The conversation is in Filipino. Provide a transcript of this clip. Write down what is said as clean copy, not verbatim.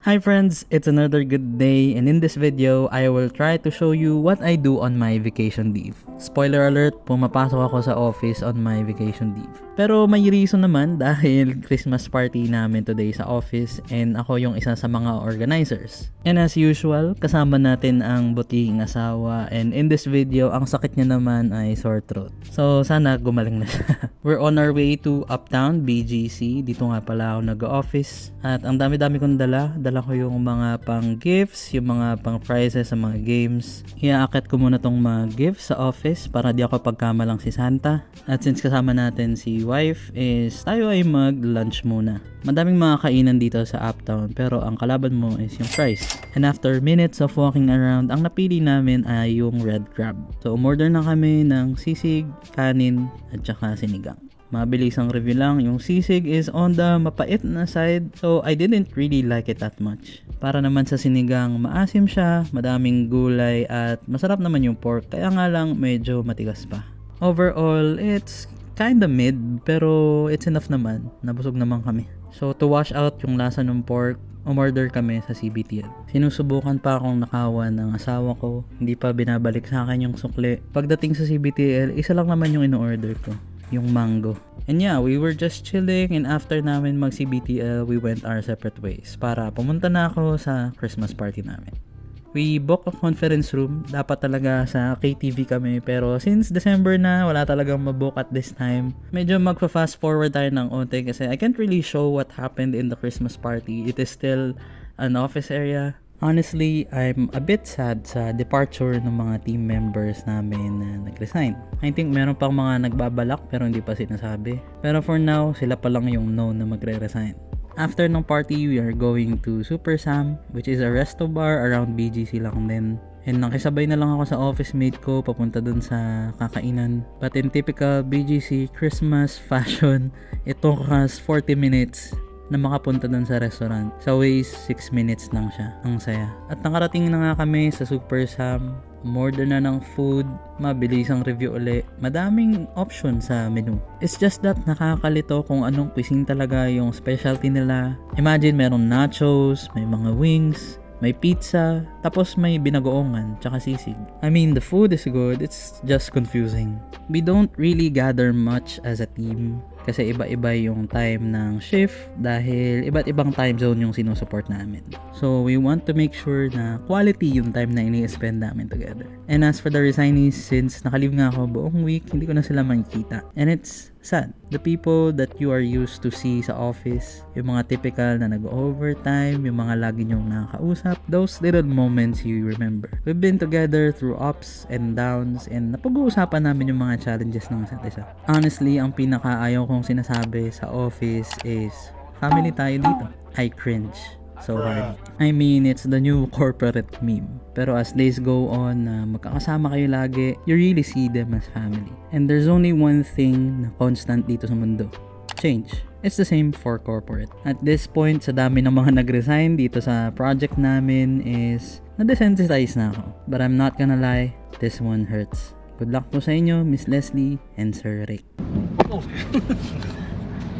Hi friends, it's another good day, and in this video, I will try to show you what I do on my vacation leave. Spoiler alert, pumapasok ako sa office on my vacation leave. Pero may reason naman dahil Christmas party namin today sa office and ako yung isa sa mga organizers. And as usual, kasama natin ang butihing asawa, and in this video, ang sakit niya naman ay sore throat. So sana gumaling na siya. We're on our way to Uptown, BGC. Dito nga pala ako nag-office. At ang dami-dami kong dala ko yung mga pang gifts, yung mga pang prizes sa mga games. Iaakit ko muna tong mga gifts sa office para di ako pagkamalang si Santa. At since kasama natin si wife is tayo ay mag-lunch muna. Madaming mga kainan dito sa Uptown pero ang kalaban mo is yung fries. And after minutes of walking around, ang napili namin ay yung red crab. So umorder na kami ng sisig, kanin at saka sinigang. Mabilis ang review lang, yung sisig is on the mapait na side, so I didn't really like it that much. Para naman sa sinigang, maasim siya, madaming gulay at masarap naman yung pork, kaya nga lang medyo matigas pa. Overall, it's kinda mid, pero it's enough naman, nabusog naman kami. So to wash out yung lasa ng pork, umorder kami sa CBTL. Sinusubukan pa akong nakawan ng asawa ko, hindi pa binabalik sa akin yung sukli. Pagdating sa CBTL, isa lang naman yung in-order ko, yung mango. And yeah, we were just chilling, and after namin mag CBTL, we went our separate ways para pumunta na ako sa Christmas party namin. We booked a conference room. Dapat talaga sa KTV kami, pero since December na, wala talagang mabook at this time. Medyo magpa-fast forward tayo ng onte kasi I can't really show what happened in the Christmas party. It is still an office area. Honestly, I'm a bit sad sa departure ng mga team members namin na nag-resign. I think meron pang mga nagbabalak pero hindi pa sinasabi. Pero for now, sila pa lang yung known na magre-resign. After ng party, we are going to Super Sam, which is a resto bar around BGC lang din. And nakisabay na lang ako sa office mate ko papunta dun sa kakainan. But in typical BGC Christmas fashion, it took us 40 minutes na makapunta dun sa restaurant. Sa Waze, 6 minutes lang siya. Ang saya. At nakarating na nga kami sa Super Sam. Umorder na ng food. Mabilis ang review uli. Madaming options sa menu. It's just that nakakalito kung anong cuisine talaga yung specialty nila. Imagine meron nachos, may mga wings, may pizza, tapos may binagoongan, tsaka sisig. I mean, the food is good, it's just confusing. We don't really gather much as a team kasi iba-iba yung time ng shift dahil iba't ibang time zone yung sinusupport namin. So, we want to make sure na quality yung time na ini-spend namin together. And as for the resignees, since nakalive nga ako buong week, hindi ko na sila makikita. And it's sad. The people that you are used to see sa office, yung mga typical na nag-overtime, yung mga lagi nyong nakakausap, those little moments you remember. We've been together through ups and downs, and napag-uusapan namin yung mga challenges ng isa't isa. Honestly, ang pinakaayaw kong sinasabi sa office is, family tayo dito. I cringe so hard. I mean, it's the new corporate meme. Pero as days go on, magkakasama kayo lagi, you really see them as family. And there's only one thing na constant dito sa mundo: change. It's the same for corporate. At this point, sa dami ng mga nag-resign dito sa project namin is na-desensitize na ako. But I'm not gonna lie, this one hurts. Good luck po sa inyo, Miss Leslie and Sir Rick.